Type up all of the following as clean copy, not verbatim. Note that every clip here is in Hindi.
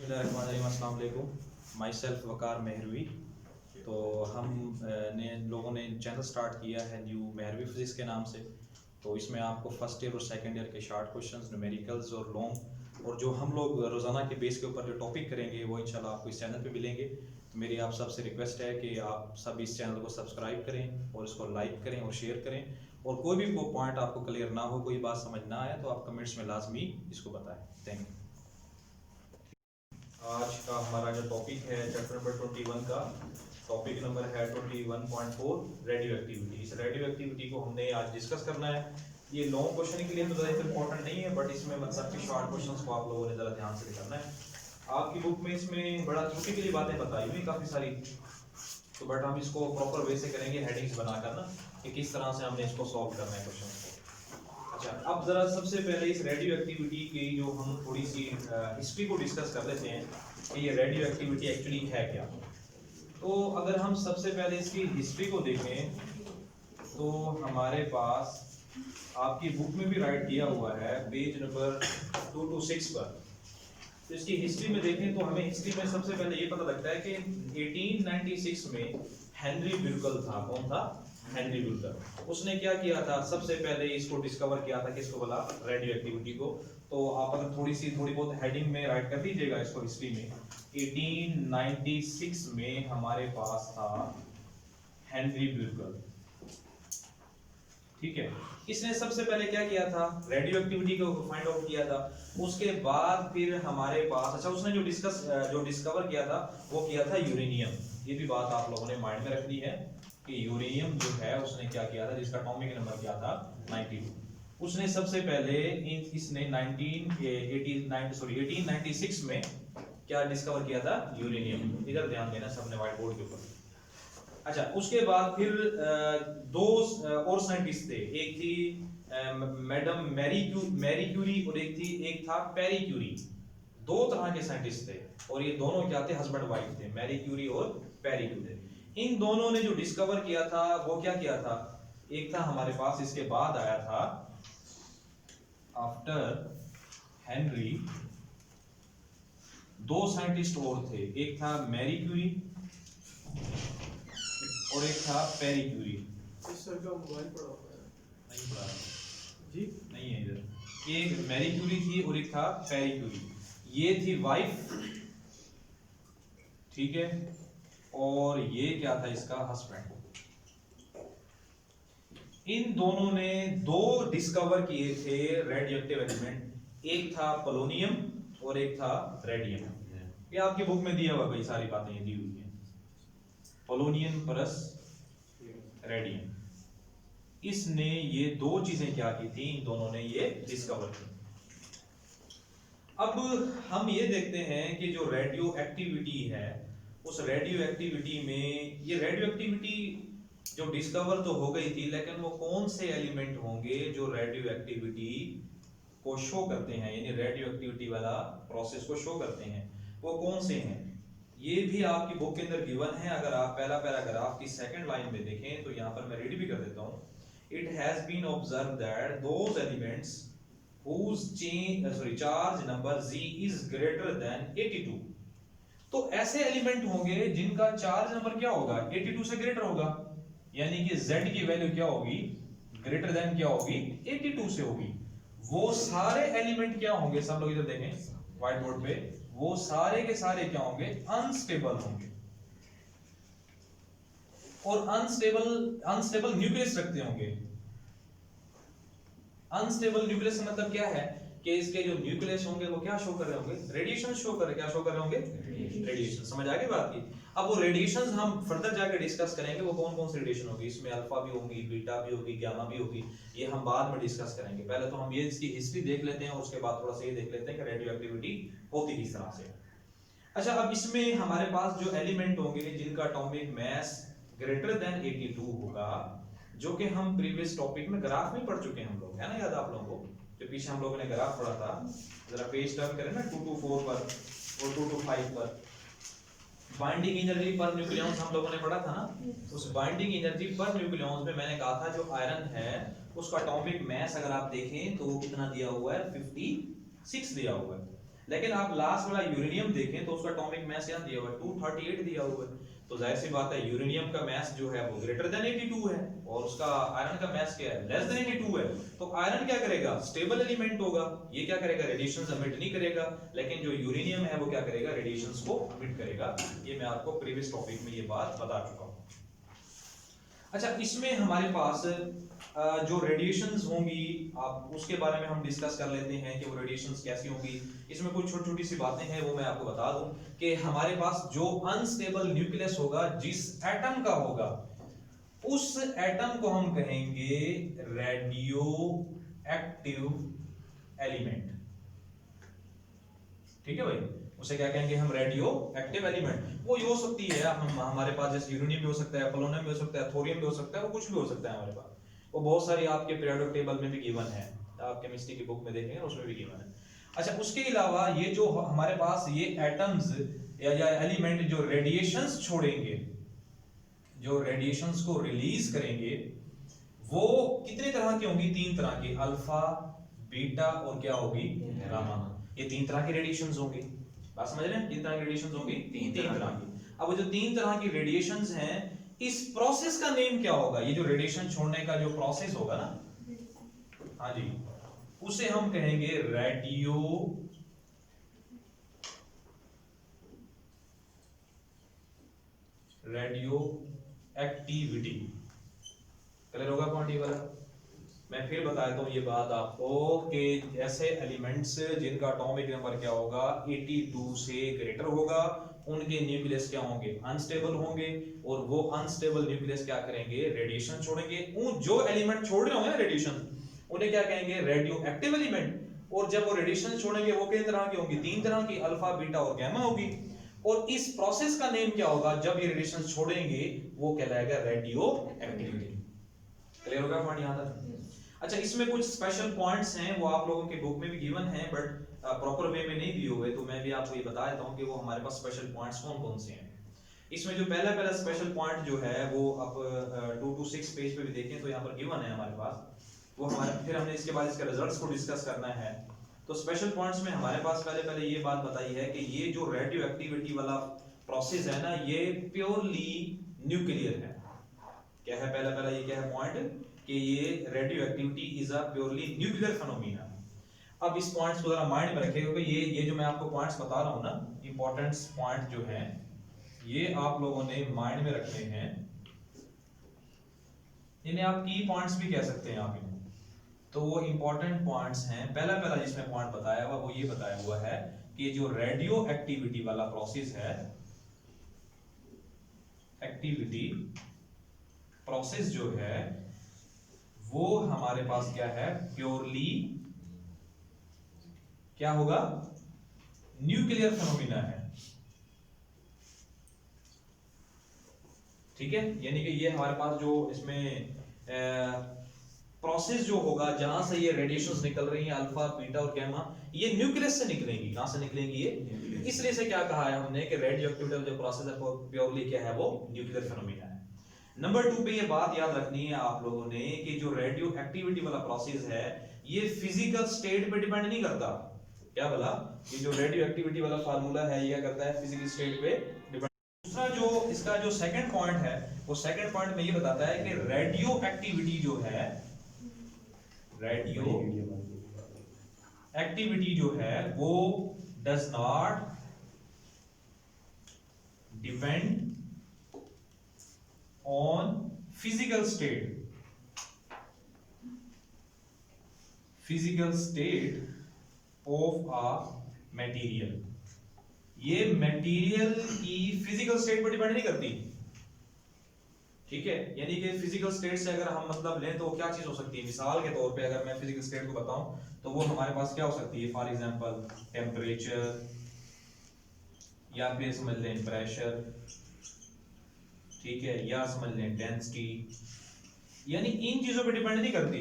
अस्सलाम वालेकुम। माई सेल्फ वकार मेहरवी। तो हम ने लोगों ने चैनल स्टार्ट किया है न्यू मेहरवी फिजिक्स के नाम से। तो इसमें आपको फर्स्ट ईयर और सेकंड ईयर के शॉर्ट क्वेश्चंस, न्यूमेरिकल्स और लॉन्ग और जो हम लोग रोज़ाना के बेस के ऊपर जो टॉपिक करेंगे वो इंशाल्लाह आपको इस चैनल पे मिलेंगे। तो मेरी आप सबसे रिक्वेस्ट है कि आप सब इस चैनल को सब्सक्राइब करें और इसको लाइक करें और शेयर करें। और कोई भी वो पॉइंट आपको क्लियर ना हो, कोई बात समझ ना आए तो आप कमेंट्स में लाजमी इसको बताएं। Thank you. आज का हमारा जो टॉपिक है चैप्टर नंबर 21 का टॉपिक नंबर है 21.4 रेडियो एक्टिविटी। इस रेडियो एक्टिविटी को हमने आज डिस्कस करना है। ये लॉन्ग क्वेश्चन के लिए तो ज़्यादा इंपॉर्टेंट नहीं है, बट इसमें मतलब कि शॉर्ट क्वेश्चंस को आप लोगों ने ज़रा ध्यान से करना है। आपकी बुक में इसमें बड़ा छोटी के लिए बातें बताई हुई काफ़ी सारी, तो बट हम इसको प्रॉपर वे से करेंगे हेडिंग्स बनाकर ना कि किस तरह से हमने इसको सॉल्व करना है क्वेश्चन को। अच्छा, अब जरा सबसे पहले इस रेडियो एक्टिविटी की जो हम थोड़ी सी हिस्ट्री को डिस्कस कर लेते हैं कि ये रेडियो एक्टिविटी एक्चुअली है क्या। तो अगर हम सबसे पहले इसकी हिस्ट्री को देखें तो हमारे पास आपकी बुक में भी राइट किया हुआ है पेज नंबर 226 पर। तो इसकी हिस्ट्री में देखें तो हमें हिस्ट्री में सबसे पहले ये पता लगता है कि 1896 में हेनरी ब्यूकल था। कौन था? Henry buccal. उसने क्या किया था? सबसे पहले इसको डिस्कवर किया था, किसको बोला? रेडियो एक्टिविटी को। तो आप अगर थोड़ी बहुत हेडिंग में राइट कर दीजिएगा इसको हिस्ट्री में। 1896 में हमारे पास था हेनरी ब्यूकल, ठीक है। इसने सबसे पहले क्या किया था? रेडियो एक्टिविटी को फाइंड आउट किया था। उसके बाद फिर हमारे पास, अच्छा, उसने जो डिस्कवर किया था वो किया था यूरेनियम। ये भी बात आप लोगों ने माइंड में रखनी है कि यूरेनियम जो है उसने क्या किया था, जिसका एटॉमिक नंबर क्या था? 92। उसने सबसे पहले इसने 1896 में क्या डिस्कवर किया था? यूरेनियम। इधर ध्यान देना सबने व्हाइट बोर्ड के ऊपर। अच्छा, उसके बाद फिर दो और साइंटिस्ट थे। एक थी मैडम मैरी क्यूरी और एक था पेरी क्यूरी। दो तरह के साइंटिस्ट थे और ये दोनों क्या थे? हस्बैंड वाइफ थे, मैरी क्यूरी और पेरी क्यूरी। इन दोनों ने जो डिस्कवर किया था वो क्या किया था? एक था हमारे पास, इसके बाद आया था आफ्टर हेनरी दो साइंटिस्ट और थे। एक था मैरी क्यूरी और एक था पेरी क्यूरी। इस सर का मोबाइल पड़ा हुआ है। नहीं पड़ा जी नहीं है इधर। एक मैरी क्यूरी थी और एक था पेरी क्यूरी। ये थी वाइफ, ठीक है, और ये क्या था? इसका हस्बैंड। इन दोनों ने दो डिस्कवर किए थे रेडियो एक्टिव एलिमेंट। एक था पोलोनियम और एक था रेडियम। ये आपकी बुक में दिया हुआ भाई, सारी बातें दी हुई हैं। पोलोनियम प्लस रेडियम, इसने ये दो चीजें क्या की थी? इन दोनों ने ये डिस्कवर की। अब हम ये देखते हैं कि जो रेडियो एक्टिविटी है, उस रेडियो एक्टिविटी में ये रेडियो एक्टिविटी जो डिस्कवर तो हो गई थी, लेकिन वो कौन से एलिमेंट होंगे जो रेडियो एक्टिविटी को शो करते हैं, यानी रेडियो एक्टिविटी वाला प्रोसेस को शो करते हैं, वो कौन से हैं? ये भी आपकी बुक के अंदर गिवन है। अगर आप पहला पैराग्राफ की सेकंड लाइन में देखें तो यहां पर मैं रीड भी कर देता हूं। It has been observe that those elements whose charge number Z is greater than 82। तो ऐसे एलिमेंट होंगे जिनका चार्ज नंबर क्या होगा? 82 से ग्रेटर होगा, यानी कि Z की वैल्यू क्या होगी? ग्रेटर देन क्या होगी? 82 से होगी। वो सारे एलिमेंट क्या होंगे? सब लोग इधर देखें व्हाइट बोर्ड पे। वो सारे के सारे क्या होंगे? अनस्टेबल होंगे। और अनस्टेबल न्यूक्लियस रखते होंगे। अनस्टेबल न्यूक्लियस का मतलब क्या है कि इसके जो न्यूक्लियस होंगे वो क्या शो कर रहे होंगे? रेडिएशन शो कर रहे। क्या शो कर रहे होंगे? रेडिएशन। समझ आ गई बात की? अब वो रेडिएशंस हम फर्दर जाकर डिस्कस करेंगे, वो कौन कौन सी रेडिएशन होगी। इसमें अल्फा भी होगी, बीटा भी होगी, गामा भी होगी। ये हम बाद में डिस्कस करेंगे। पहले तो हम ये इसकी हिस्ट्री देख लेते हैं और उसके बाद थोड़ा सा ये देख लेते हैं कि रेडियो एक्टिविटी होती किस तरह से। अच्छा, अब इसमें हमारे पास जो एलिमेंट होंगे जिनका एटॉमिक मास ग्रेटर देन 82 होगा, जो कि हम प्रीवियस टॉपिक में ग्राफ में पढ़ चुके हैं, हम लोग, है ना, याद आप लोगों को? जो पीछे हम लोगों ने ग्राफ पढ़ा था, जरा पेज टर्न करें ना 224 पर और 225 पर। बाइंडिंग एनर्जी पर न्यूक्लियॉन्स हम लोगों ने पढ़ा था ना। उस बाइंडिंग एनर्जी पर न्यूक्लियॉन्स में मैंने कहा था जो आयरन है उसका एटॉमिक मास अगर आप देखें तो कितना दिया हुआ है? 56 दिया हुआ है। लेकिन आप लास्ट वाला यूरेनियम देखें तो उसका एटॉमिक मास यहाँ दिया हुआ है 238 दिया हुआ है, तो जाहिर सी बात है यूरेनियम का मास जो है वो ग्रेटर देन 82 है और उसका आयरन का मास क्या है, लेस देन 82 है। तो आयरन क्या करेगा, स्टेबल एलिमेंट होगा, ये क्या करेगा, रेडिएशंस एमिट नहीं करेगा, लेकिन जो यूरेनियम है वो क्या करेगा, रेडिएशंस को एमिट करेगा। ये मैं आपको प्रीवियस टॉपिक में ये बात बता चुका हूं। अच्छा, इसमें हमारे पास जो रेडिएशंस होंगी आप उसके बारे में हम डिस्कस कर लेते हैं कि वो रेडिएशंस कैसी होंगी। इसमें कुछ छोटी छोटी सी बातें हैं वो मैं आपको बता दूं कि हमारे पास जो अनस्टेबल न्यूक्लियस होगा जिस एटम का होगा उस एटम को हम कहेंगे रेडियो एक्टिव एलिमेंट। ठीक है भाई, उसे क्या कहेंगे हम, रेडियो एक्टिव एलिमेंट। वो ये हो सकती है हम हमारे पास जैसे यूरेनियम भी हो सकता है, पोलोनियम भी हो सकता है, थोरियम भी हो सकता है, वो कुछ भी हो सकता है हमारे पास। वो बहुत सारी आपके पीरियोडिक टेबल में भी गिवन है, आप केमिस्ट्री की बुक में देखेंगे उसमें भी गिवन है। अच्छा, उसके अलावा ये जो हमारे पास ये एटम्स या एलिमेंट जो रेडिएशंस छोड़ेंगे, जो रेडिएशंस को रिलीज करेंगे, वो कितने तरह की होंगी, 3 तरह की, अल्फा, बीटा और क्या होगी, गामा। ये 3 तरह की रेडिएशंस होंगी, बात समझ रहे हैं, 3 तरह की रेडिएशंस होंगी, 3 तरह की। अब वो जो 3 तरह की रेडिएशंस हैं, इस प्रोसेस का नेम क्या होगा, ये जो रेडिएशन छोड़ने का जो प्रोसेस होगा ना, हाँ जी, उसे हम कहेंगे रेडियो एक्टिविटी। क्लियर होगा पॉइंट ये वाला। मैं फिर बताता हूँ ये बात आपको कि ऐसे एलिमेंट्स जिनका एटॉमिक नंबर क्या होगा, 82 से ग्रेटर होगा, उनके न्यूक्लियस क्या होंगे, अनस्टेबल होंगे, और वो अनस्टेबल न्यूक्लियस क्या करेंगे, रेडिएशन छोड़ेंगे। उन जो एलिमेंट छोड़ रहे होंगे रेडिएशन, उन्हें क्या कहेंगे, रेडियो एक्टिव एलिमेंट। और जब वो रेडिएशन छोड़ेंगे वो कितने तरह की होंगी, 3 तरह की, अल्फा, बीटा और गामा होगी। और इस प्रोसेस का नेम क्या होगा, जब ये रेडिएशन छोड़ेंगे वो कहलाएगा रेडियो एक्टिविटी। क्लियर होगा पॉइंट यहां तक। अच्छा, इसमें कुछ स्पेशल पॉइंट्स हैं, वो आप लोगों के बुक में भी गिवन हैं, बट प्रॉपर वे में नहीं दिए हुए, तो मैं भी आपको ये बता देता हूं कि वो हमारे पास स्पेशल पॉइंट्स कौन कौन से हैं। इसमें जो पहला पहला स्पेशल पॉइंट जो है वो आप 226 पेज पे भी देखें तो यहाँ पर गिवन है हमारे पास, वो हमारे, फिर हमने इसके बाद इसके रिजल्ट्स को डिस्कस करना है। तो स्पेशल पॉइंट्स में हमारे पास पहले ये बात बताई है कि ये जो रेडियो एक्टिविटी वाला प्रोसेस है ना, ये प्योरली न्यूक्लियर है। क्या है पहला ये क्या है पॉइंट, कि ये radio activity is a purely nuclear phenomena. अब इस पॉइंट्स को जरा माइंड में रखिए, क्योंकि ये जो मैं आपको पॉइंट्स बता रहा हूं ना, इंपॉर्टेंट पॉइंट जो हैं ये आप लोगों ने माइंड में रखने हैं। इन्हें आप की पॉइंट्स भी कह सकते हैं आप इन्हें। तो वो इंपॉर्टेंट पॉइंट्स हैं। पहला जिसमें पॉइंट बताया हुआ वो ये बताया हुआ है कि जो रेडियो एक्टिविटी वाला प्रोसेस है, एक्टिविटी प्रोसेस जो है वो हमारे पास क्या है, प्योरली क्या होगा, न्यूक्लियर फिनोमेना है। ठीक है, यानी कि ये हमारे पास जो इसमें प्रोसेस जो होगा जहां से ये रेडिएशंस निकल रही हैं, अल्फा, बीटा और गामा, ये न्यूक्लियस से निकलेंगी। कहां से निकलेंगी ये, इसलिए से क्या कहा है हमने कि रेडियो एक्टिविटी जो प्रोसेस है वो प्योरली क्या है, वो न्यूक्लियर फिनोमेना है। नंबर 2 पे ये बात याद रखनी है आप लोगों ने कि जो रेडियो एक्टिविटी वाला प्रोसेस है ये फिजिकल स्टेट पे डिपेंड नहीं करता। क्या बोला, ये जो रेडियो एक्टिविटी वाला फार्मूला है ये क्या करता है, फिजिकल स्टेट पे डिपेंड। दूसरा जो इसका जो सेकंड पॉइंट है, वो सेकंड पॉइंट में ये बताता है कि रेडियो एक्टिविटी जो है, रेडियो एक्टिविटी जो है वो does not depend on physical state of a material. ये मटेरियल की फिजिकल स्टेट पर डिपेंड नहीं करती। ठीक है, यानी कि फिजिकल स्टेट से अगर हम मतलब लें तो क्या चीज हो सकती है, मिसाल के तौर पे अगर मैं फिजिकल स्टेट को बताऊं तो वो हमारे पास क्या हो सकती है, फॉर एग्जांपल टेम्परेचर, या फिर समझ लें प्रेशर, ठीक है, या समझ लें डेंसिटी, यानी इन चीजों पे डिपेंड नहीं करती।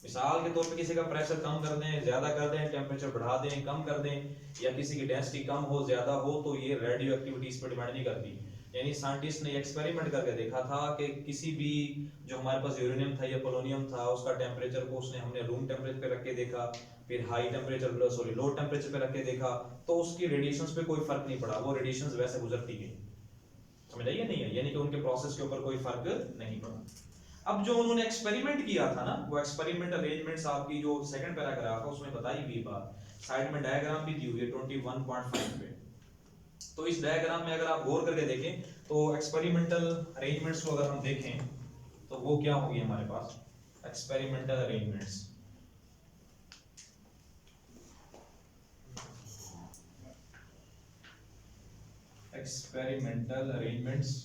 मिसाल के तौर पे किसी का प्रेशर कम कर दें, ज्यादा कर दें, टेम्परेचर बढ़ा दें, कम कर दें, या किसी की डेंसिटी कम हो ज्यादा हो, तो ये रेडियो एक्टिविटी इस पर डिपेंड नहीं करती। यानी साइंटिस्ट ने एक्सपेरिमेंट करके देखा था कि किसी भी जो हमारे पास यूरेनियम था या पोलोनियम था उसका टेम्परेचर को उसने हमने रूम टेम्परेचर पे रख के देखा, फिर हाई टेम्परेचर लो टेम्परेचर पे रख के देखा, तो उसकी रेडिएशंस पे कोई फर्क नहीं पड़ा, वो रेडिएशंस वैसे गुजरती गई। समझ आइए नहीं है, यानी कि उनके प्रोसेस के ऊपर कोई फर्क नहीं पड़ा। अब जो उन्होंने एक्सपेरिमेंट किया था ना, वो एक्सपेरिमेंट अरेंजमेंट्स आपकी जो सेकंड पैराग्राफ है उसमें बताई हुई बात, साइड में डायग्राम भी दी हुई है 21.5 पे। तो इस डायग्राम में अगर आप गौर करके देखें तो एक्सपेरिमेंटल अरेंजमेंट्स को अगर हम देखें तो वो क्या होगी हमारे पास, एक्सपेरिमेंटल अरेंजमेंट्स। एक्सपेरिमेंटल अरेंजमेंट्स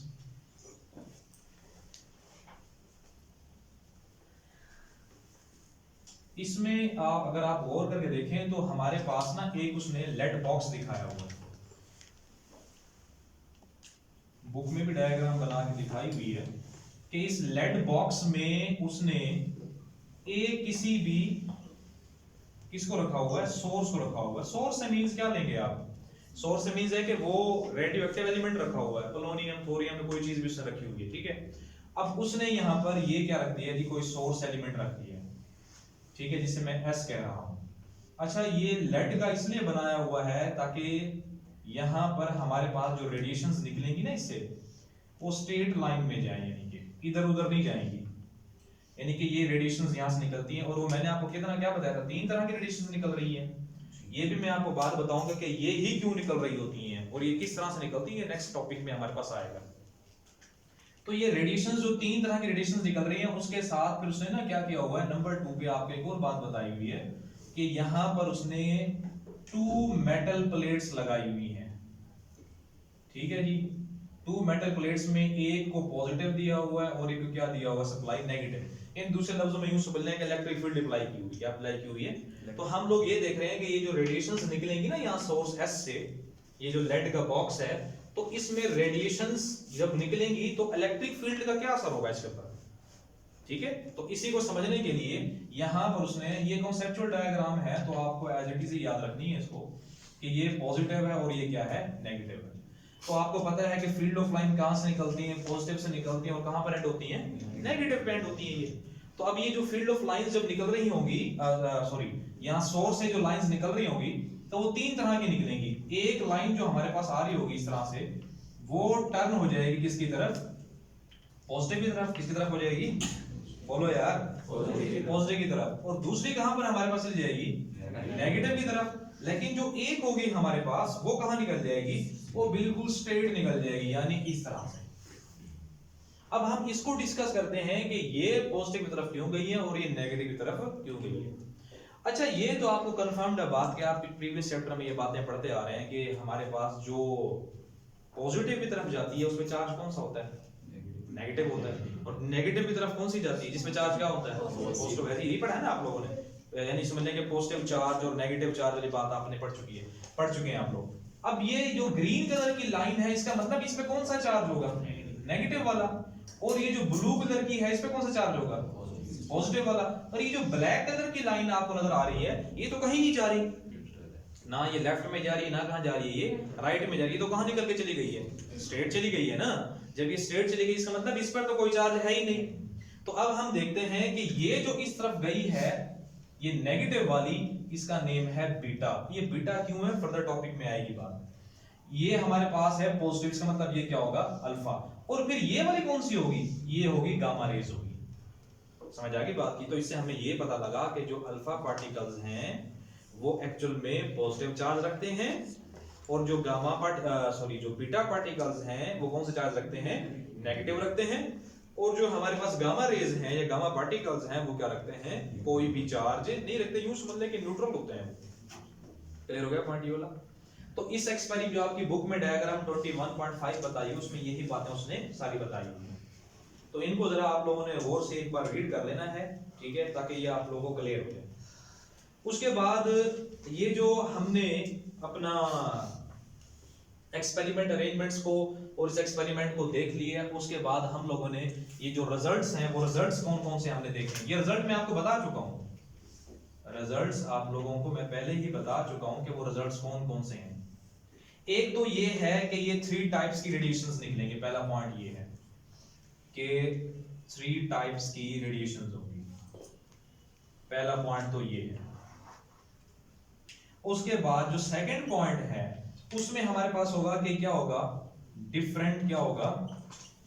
इसमें आप अगर आप गौर करके देखें तो हमारे पास ना एक उसने लेड बॉक्स दिखाया हुआ है, बुक में भी डायग्राम बना के दिखाई हुई है कि इस लेड बॉक्स में उसने एक किसी भी किसको रखा हुआ है, सोर्स को रखा हुआ है। सोर्स से मींस क्या लेंगे आप, सोर्स से मींस है कि वो रेडियो एक्टिव एलिमेंट रखा हुआ है, पोलोनियम थोरियम में कोई चीज भी उसने रखी हुई है, ठीक है। अब उसने यहां पर ये क्या रख दिया जी, कोई सोर्स एलिमेंट रख दिया, ठीक है, जिसे मैं S कह रहा हूं। अच्छा, ये लेड का इसलिए बनाया हुआ है ताकि यहां पर हमारे पास जो रेडिएशंस निकलेंगी ना इससे, वो स्ट्रेट लाइन में जाए, यानी कि इधर उधर नहीं जाएंगी, यानी कि ये रेडिएशंस यहां से निकलती हैं। और वो मैंने आपको कितना क्या बताया था, 3 तरह की रेडिएशंस निकल रही है, ये भी मैं आपको बात बताऊंगा कि ये ही क्यों निकल रही होती हैं और ये किस तरह से निकलती है, नेक्स्ट टॉपिक में हमारे पास आएगा। तो ये रेडिएशंस जो 3 तरह की रेडिएशंस निकल रही हैं, उसके साथ फिर उसने ना क्या किया हुआ है, नंबर 2 पे आपको एक और बात बताई हुई है कि यहां पर उसने 2 मेटल प्लेट्स लगाई हुई हैं, ठीक है जी। 2 मेटल प्लेट्स में एक को पॉजिटिव दिया हुआ है और एक को क्या दिया हुआ है, सप्लाई नेगेटिव। इन दूसरे लफ्जों में यूं समझ लें कि इलेक्ट्रिक फील्ड अप्लाई की हुई है, अप्लाई की हुई है। तो हम लोग ये देख रहे हैं कि ये जो रेडिएशंस निकलेंगी ना यहाँ सोर्स S से, ये जो लेड का बॉक्स है, तो इसमें रेडिएशंस जब निकलेंगी तो इलेक्ट्रिक फील्ड का क्या असर होगा इसके ऊपर, ठीक है। तो इसी को समझने के लिए यहां पर उसने ये कॉन्सेप्चुअल डायग्राम है, तो आपको एज इट इज याद रखनी है इसको कि ये पॉजिटिव है और ये क्या है, नेगेटिव है। तो आपको पता है कि फील्ड ऑफ लाइन कहां से निकलती है, पॉजिटिव से निकलती है और कहां पर एंड होती है, नेगेटिव पे एंड होती है ये। तो अब ये जो फील्ड ऑफ लाइंस जब निकल रही होंगी, सॉरी यहां सोर्स से जो लाइंस निकल रही होंगी तो वो 3 तरह की निकलेंगी। एक लाइन जो हमारे पास आ रही होगी इस तरह से, वो टर्न हो जाएगी किसकी तरफ, पॉजिटिव की तरफ। किसकी तरफ हो जाएगी, बोलो यार, पॉजिटिव की तरफ। और दूसरी कहां पर हमारे पास चली जाएगी, नेगेटिव की तरफ। लेकिन जो एक होगी हमारे पास वो कहां निकल जाएगी, वो बिल्कुल स्ट्रेट निकल जाएगी, यानी इस तरह से। अब हम इसको डिस्कस करते हैं कि ये पॉजिटिव की तरफ क्यों गई है और ये नेगेटिव की तरफ क्यों गई है। अच्छा, ये तो आपको कंफर्म्ड है बात कि आप प्रीवियस चैप्टर में ये बातें पढ़ते आ रहे हैं कि हमारे पास जो पॉजिटिव की तरफ जाती है उसमें चार्ज कौन सा होता है, नेगेटिव होता है। और नेगेटिव की तरफ कौन सी जाती है, जिसमें चार्ज क्या होता है, पॉजिटिव। है यही पढ़ा है ना आप लोगों ने, यानी समझ लें कि पॉजिटिव चार्ज और नेगेटिव चार्ज वाली बात आपने पढ़ चुके हैं आप लोग। अब ये जो ग्रीन कलर की लाइन है, इसका मतलब इसमें कौन सा चार्ज होगा, नेगेटिव वाला। और ये जो ब्लू कलर की है, इसमें कौन सा चार्ज होगा, पॉजिटिव वाला। और ये जो ब्लैक कलर की लाइन आपको नजर आ रही है, ये तो कहीं नहीं जा रही ना, ये लेफ्ट में जा रही है ना कहां जा रही है, ये राइट में जा रही है। तो कहां निकल के चली गई है, स्ट्रेट चली गई है ना। जब ये स्ट्रेट चली गई इसका मतलब इस पर तो कोई चार्ज है ही नहीं। तो अब हम देखते हैं कि ये जो इस तरफ गई है, ये नेगेटिव वाली, इसका नेम है बीटा। ये बीटा क्यों है, फर्दर टॉपिक में आएगी बात। ये हमारे पास है पॉजिटिव, इसका मतलब ये क्या होगा, अल्फा। और फिर ये वाली कौन सी होगी, ये होगी गामा रेज होगी। समझ आ गई बात की। तो इससे हमें ये पता लगा कि जो अल्फा पार्टिकल्स हैं वो एक्चुअल में पॉजिटिव चार्ज रखते हैं, और जो जो बीटा पार्टिकल्स हैं वो कौन से चार्ज रखते हैं, नेगेटिव रखते हैं। और जो हमारे पास गामा रेज हैं या गामा पार्टिकल्स हैं वो क्या रखते हैं, कोई भी चार्ज नहीं रखते, यूं समझ लें कि न्यूट्रल होते हैं। क्लियर हो गया पॉइंट ये वाला। तो इस एक्सपेरिमेंट जो आपकी बुक में डायग्राम 21.5 बताई है, उसमें यही बातें उसने सारी बताई हैं। तो इनको जरा आप लोगों ने गौर से एक बार रीड कर लेना है, ठीक है, ताकि ये आप लोगों को क्लियर हो जाए। उसके बाद ये जो हमने अपना एक्सपेरिमेंट अरेंजमेंट्स को और इस एक्सपेरिमेंट को देख लिया, उसके बाद हम लोगों ने ये जो रिजल्ट्स हैं वो रिजल्ट्स कौन कौन से हमने देखे। ये रिजल्ट मैं आपको बता चुका हूं, रिजल्ट्स आप लोगों को मैं पहले ही बता चुका हूं कि वो रिजल्ट्स कौन कौन से हैं। एक तो ये है कि ये 3 टाइप्स की रेडिएशंस निकलेंगे। पहला पॉइंट ये है कि 3 टाइप्स की रेडिएशंस होंगी। पहला पॉइंट तो ये है। उसके बाद जो सेकंड पॉइंट है उसमें हमारे पास होगा कि क्या होगा, डिफरेंट क्या होगा,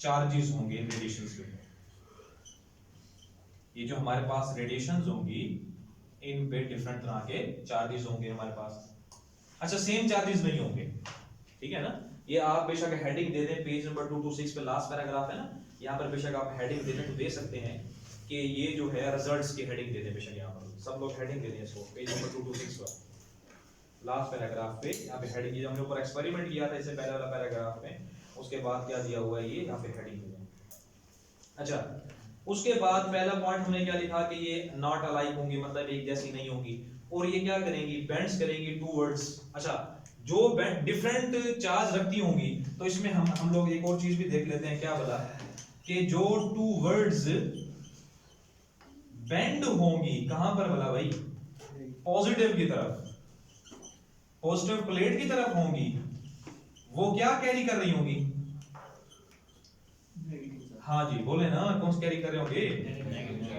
चार्जेस होंगे इन रेडिएशंस के। ये जो हमारे पास रेडिएशंस होंगी इन पे डिफरेंट तरह के चार्जेस होंगे हमारे पास। अच्छा, सेम चार्जेस नहीं होंगे, ठीक है ना। ये आप बेशक हेडिंग दे दें, पेज नंबर 226 पे लास्ट पैराग्राफ है ना, यहाँ पर बेशक आप हेडिंग दे दें तो दे सकते हैं कि ये जो है रिजल्ट्स की हेडिंग दे दें। बेशक यहाँ पर सब लोग हेडिंग दे दें इसको, पेज नंबर 226 पर लास्ट पैराग्राफ पे यहाँ पे हेडिंग, ये हमने ऊपर एक्सपेरिमेंट किया था इससे पहले वाला पैराग्राफ में, उसके बाद क्या दिया हुआ है ये यहाँ पे हेडिंग दे दें। अच्छा, उसके बाद पहला पॉइंट हमने क्या लिखा कि ये नॉट अलाइक होंगी, मतलब एक जैसी नहीं होंगी, और ये क्या करेंगी, बेंड्स करेंगी टूवर्ड्स। अच्छा, जो डिफरेंट चार्ज रखती होंगी तो इसमें हम लोग एक और चीज भी देख लेते हैं, क्या बोला कि जो टूवर्ड्स बेंड होंगी, कहां पर बोला भाई, पॉजिटिव की तरफ, पॉजिटिव प्लेट की तरफ होंगी, वो क्या कैरी कर रही होंगी, हाँ जी बोले ना, कौन सा कैरी कर रहे होंगे,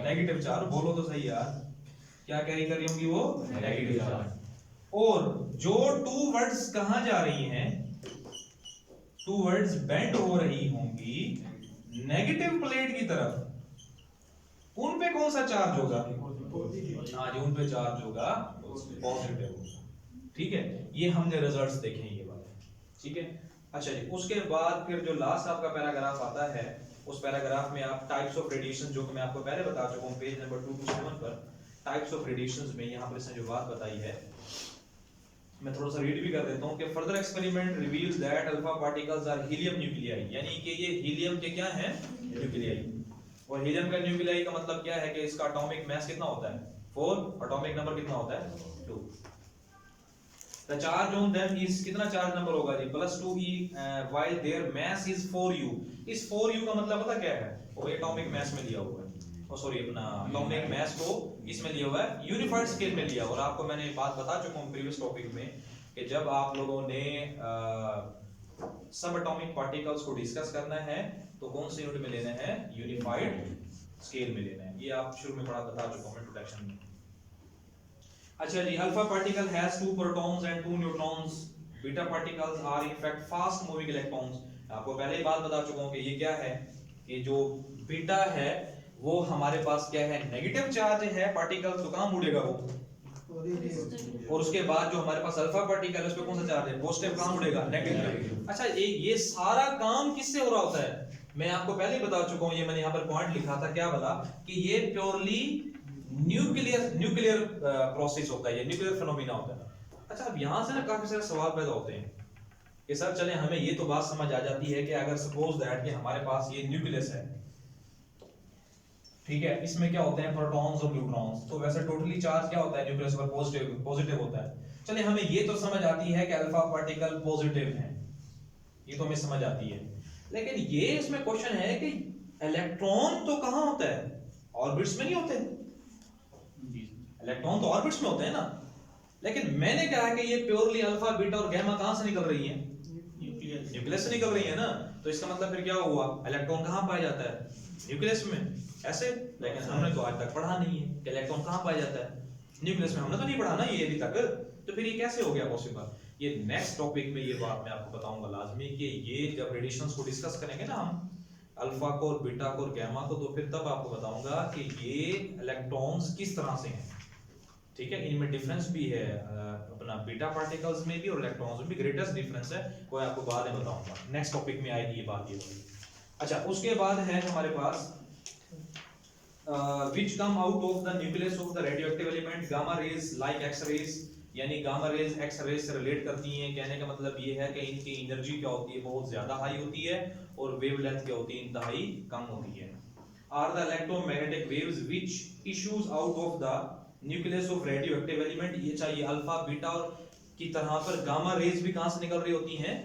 नेगेटिव चार्ज। बोलो तो सही यार, क्या कैरी कर रही होंगी वो, नेगेटिव चार्ज। और जो टू वर्ड्स कहां जा रही हैं, टू वर्ड्स बेंड हो रही होंगी नेगेटिव प्लेट की तरफ, उन पे कौन सा चार्ज होगा, हाँ जी, उन पे चार्ज होगा पॉजिटिव। ठीक है, ये हमने रिजल्ट्स देखे ये वाले, ठीक है। अच्छा जी, उसके बाद फिर जो लास्ट आपका पैराग्राफ आता है, उस पैराग्राफ में आप टाइप्स ऑफ रेडिएशन, जो कि मैं आपको पहले बता चुका हूं पेज नंबर 227 पर, टाइप्स ऑफ रेडिएशंस में यहाँ पर इसने जो बात बताई है, मैं थोड़ा सा रीड भी कर देता हूँ कि further experiment reveals that alpha particles are helium nuclei, यानी कि ये हीलियम के क्या हैं, न्यूक्लियाई। और हीलियम का न्यूक्लियाई का मतलब क्या है कि इसका एटॉमिक मास कितना होता है, 4, एटॉमिक नंबर कितना होता है, 2। The charge on them is कितना चार्ज नंबर होगा जी, +2e while their mass is 4u। इस 4u का मतलब पता क्या है, वो एटॉमिक मास में लिया हुआ है, ओ सॉरी अपना एटॉमिक मास को इसमें लिया हुआ है, यूनिफाइड स्केल में लिया। और आपको मैंने बात बता चुका हूं प्रीवियस टॉपिक में कि जब आप लोगों ने सब एटॉमिक पार्टिकल्स को डिस्कस करना है तो कौन से यूनिट में लेना है, यूनिफाइड स्केल में लेना है। ये आप शुरू में पढ़ा बता चुका हूं इंट्रोडक्शन में। अच्छा जी, alpha particle has 2 protons and 2 neutrons, beta particles are in fact fast moving electrons. आपको पहले ही बात बता चुका हूं कि ये क्या है, कि जो बीटा है वो हमारे पास क्या है, नेगेटिव चार्ज है पार्टिकल, तो कहां मुड़ेगा वो, और उसके बाद जो हमारे पास अल्फा पार्टिकल है उस पे कौन सा चार्ज है, पॉजिटिव, कहां मुड़ेगा, नेगेटिव। अच्छा, ये सारा काम किससे हो रहा होता है, मैं आपको पहले ही बता चुका हूं, ये मैंने यहां पर पॉइंट लिखा था, क्या बोला कि ये प्योरली न्यूक्लियर प्रोसेस होता है, ये न्यूक्लियर फिनोमेना होता है। अच्छा, अब यहां से ना काफी सारे सवाल पैदा होते हैं कि सर चले हमें ये तो बात समझ आ जाती है कि अगर सपोज दैट कि हमारे पास ये न्यूक्लियस है, ठीक है, इसमें क्या होते हैं, प्रोटॉन्स और न्यूट्रॉन्स, तो वैसे टोटली चार्ज क्या होता है न्यूक्लियस पर, पॉजिटिव होता है। चले हमें ये तो समझ आती है कि अल्फा पार्टिकल पॉजिटिव है, ये तो हमें समझ आती है, लेकिन ये इसमें क्वेश्चन है कि इलेक्ट्रॉन तो कहां होता है, ऑर्बिट्स में नहीं होते, इलेक्ट्रॉन तो ऑर्बिट्स में होते हैं ना, लेकिन मैंने कहा कि ये प्योरली अल्फा बीटा और गामा कहां से निकल रही हैं, न्यूक्लियस से निकल रही है ना, तो इसका मतलब फिर क्या हुआ, इलेक्ट्रॉन कहां पाया जाता है, न्यूक्लियस में, ऐसे। लेकिन हमने तो आज तक पढ़ा नहीं है कि इलेक्ट्रॉन कहां पाया जाता है, न्यूक्लियस में, हमने तो नहीं पढ़ा ना ये अभी तक, तो फिर ये कैसे हो गया पॉसिबल। ये नेक्स्ट टॉपिक में ये बात मैं आपको बताऊंगा लाजमी, कि ये जब रेडिएशंस को डिस्कस करेंगे ना हम, अल्फा को और बीटा को और गामा को, तो फिर तब आपको बताऊंगा कि ये इलेक्ट्रॉन्स किस तरह से हैं, ठीक है। इनमें डिफरेंस भी है, अपना बीटा पार्टिकल्स में भी और इलेक्ट्रॉन्स में भी ग्रेटेस्ट डिफरेंस है, वो आपको बाद में बताऊंगा, नेक्स्ट टॉपिक में आएगी ये बात ये वाली। अच्छा, उसके बाद है हमारे पास which come out of the nucleus of the radioactive element, gamma rays like x rays, यानी गामा रेज एक्स रेज से रिलेट करती हैं। कहने का मतलब ये है कि इनकी एनर्जी क्या होती है, बहुत ज्यादा हाई होती है, और वेवलेंथ क्या होती है, इंतहाई कम होती है। Are the electromagnetic waves which issues out of the nucleus of radioactive element, ये चाहिए अल्फा बीटा और की तरह पर गामा रेज भी कहां से निकल रही होती हैं,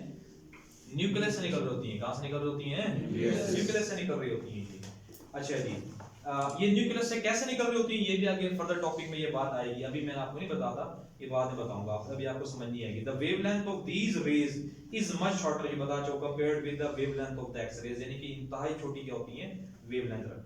न्यूक्लियस से निकल रही होती हैं। कहां से निकल रही होती हैं, न्यूक्लियस से निकल रही होती हैं। अच्छा जी, ये न्यूक्लियस से कैसे निकल रही होती है ये भी आगे फर्दर टॉपिक में ये बात आएगी, अभी मैंने आपको नहीं बताता, ये बाद में बताऊंगा, अभी आपको समझ नहीं आएगी। The wavelength of these rays is much shorter, ये बता चुका, compared with the wavelength of the X rays, यानी कि इंतहाई छोटी क्या होती है वेवलेंथ रखती है।